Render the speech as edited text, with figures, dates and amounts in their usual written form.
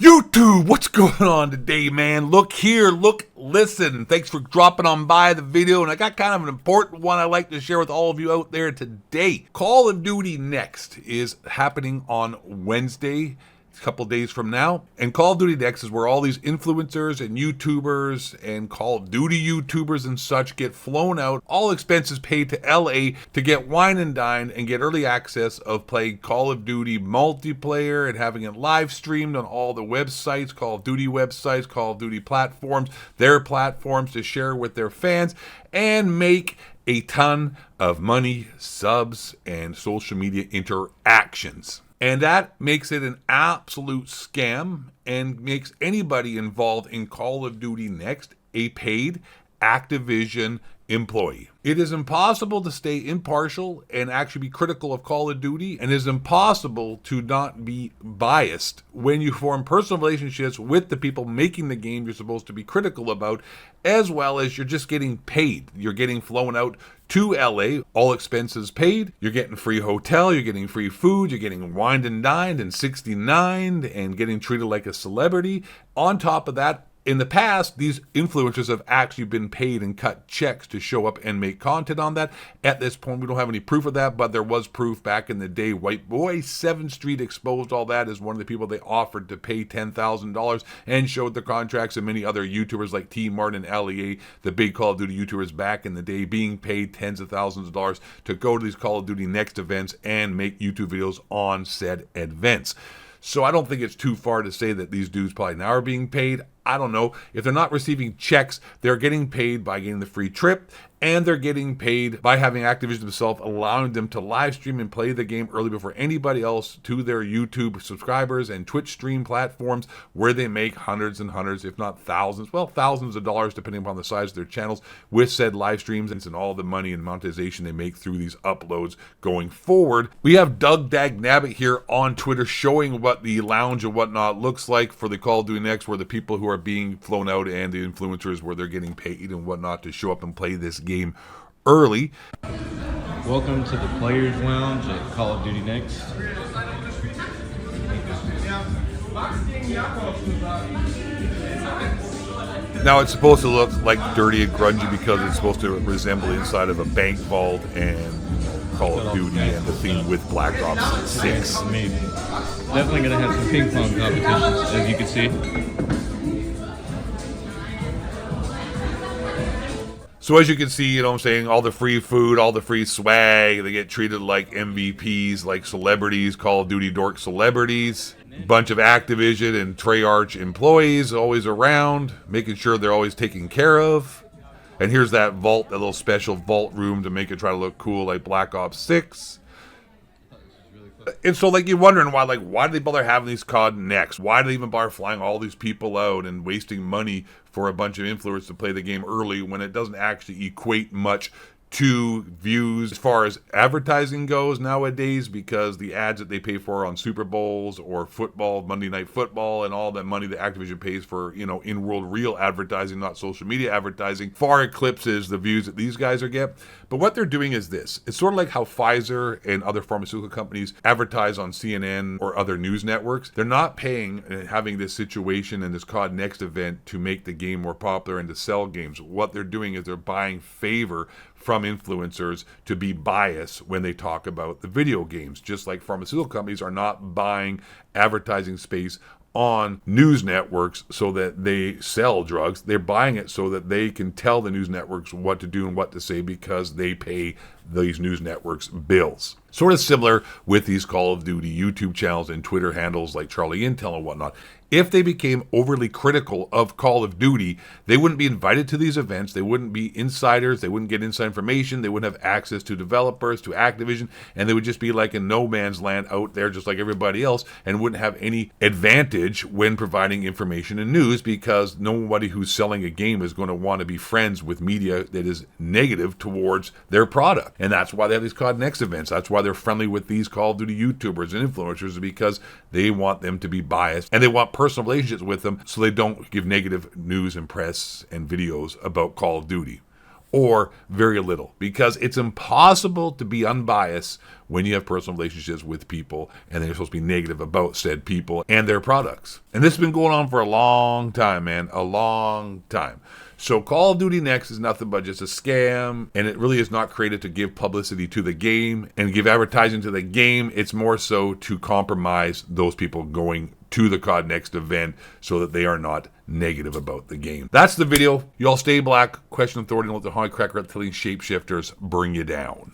YouTube, what's going on today, man? Look here, look, listen. Thanks for dropping on by the video, and I got kind of an important one I'd like to share with all of you out there today. Call of Duty Next is happening on Wednesday, a couple days from now, and Call of Duty Next is where all these influencers and YouTubers and Call of Duty YouTubers and such get flown out, all expenses paid to LA to get wine and dine and get early access of playing Call of Duty multiplayer and having it live streamed on all the websites, Call of Duty websites, Call of Duty platforms, their platforms to share with their fans and make a ton of money, subs, and social media interactions. And that makes it an absolute scam and makes anybody involved in Call of Duty Next a paid Activision employee. It is impossible to stay impartial and actually be critical of Call of Duty, and it is impossible to not be biased when you form personal relationships with the people making the game you're supposed to be critical about, as well as you're just getting paid. You're getting flown out to LA, all expenses paid. You're getting free hotel, you're getting free food, you're getting wined and dined and 69'd and getting treated like a celebrity. On top of that, in the past, these influencers have actually been paid and cut checks to show up and make content on that. At this point, we don't have any proof of that, but there was proof back in the day. White Boy 7th Street exposed all that as one of the people they offered to pay $10,000 and showed their contracts, and many other YouTubers like T. Martin and LEA, the big Call of Duty YouTubers back in the day, being paid tens of thousands of dollars to go to these Call of Duty Next events and make YouTube videos on said events. So I don't think it's too far to say that these dudes probably now are being paid. I don't know. If they're not receiving checks, they're getting paid by getting the free trip, and they're getting paid by having Activision themselves allowing them to live stream and play the game early before anybody else to their YouTube subscribers and Twitch stream platforms, where they make hundreds and hundreds, if not thousands, thousands of dollars depending upon the size of their channels with said live streams and all the money and monetization they make through these uploads going forward. We have Doug Dagnabbit here on Twitter showing what the lounge and whatnot looks like for the Call of Duty Next, where the people who are being flown out and the influencers where they're getting paid and whatnot to show up and play this game early. Welcome to the Players Lounge at Call of Duty Next. Now it's supposed to look like dirty and grungy because it's supposed to resemble inside of a bank vault and Call of Duty and the theme with Black Ops 6. I mean, definitely going to have some ping pong competitions, as you can see. So as you can see, you know what I'm saying, all the free food, all the free swag, they get treated like MVPs, like celebrities, Call of Duty dork celebrities. Bunch of Activision and Treyarch employees always around, making sure they're always taken care of. And here's that vault, that little special vault room to make it try to look cool like Black Ops 6. And so, like, you're wondering why do they bother having these COD Next? Why do they even bother flying all these people out and wasting money for a bunch of influencers to play the game early when it doesn't actually equate much to views as far as advertising goes nowadays, because the ads that they pay for on Super Bowls or football, Monday Night Football, and all that money that Activision pays for, you know, in-world real advertising, not social media advertising, far eclipses the views that these guys are getting. But what they're doing is this. It's sort of like how Pfizer and other pharmaceutical companies advertise on CNN or other news networks. They're not paying and having this situation and this COD Next event to make the game more popular and to sell games. What they're doing is they're buying favor from influencers to be biased when they talk about the video games, just like pharmaceutical companies are not buying advertising space on news networks so that they sell drugs. They're buying it so that they can tell the news networks what to do and what to say because they pay these news networks bills. Sort of similar with these Call of Duty YouTube channels and Twitter handles like Charlie Intel and whatnot. If they became overly critical of Call of Duty, they wouldn't be invited to these events, they wouldn't be insiders, they wouldn't get inside information, they wouldn't have access to developers, to Activision, and they would just be like in no man's land out there just like everybody else and wouldn't have any advantage when providing information and news, because nobody who's selling a game is going to want to be friends with media that is negative towards their product. And that's why they have these COD Next events. That's why they're friendly with these Call of Duty YouTubers and influencers, because they want them to be biased and they want personal relationships with them so they don't give negative news and press and videos about Call of Duty. or very little, because it's impossible to be unbiased when you have personal relationships with people and they're supposed to be negative about said people and their products. And this has been going on for a long time, man, a long time. So Call of Duty Next is nothing but just a scam, and it really is not created to give publicity to the game and give advertising to the game. It's more so to compromise those people going to the COD Next event so that they are not negative about the game. That's the video. Y'all stay black, question authority, and let the high cracker telling shapeshifters bring you down.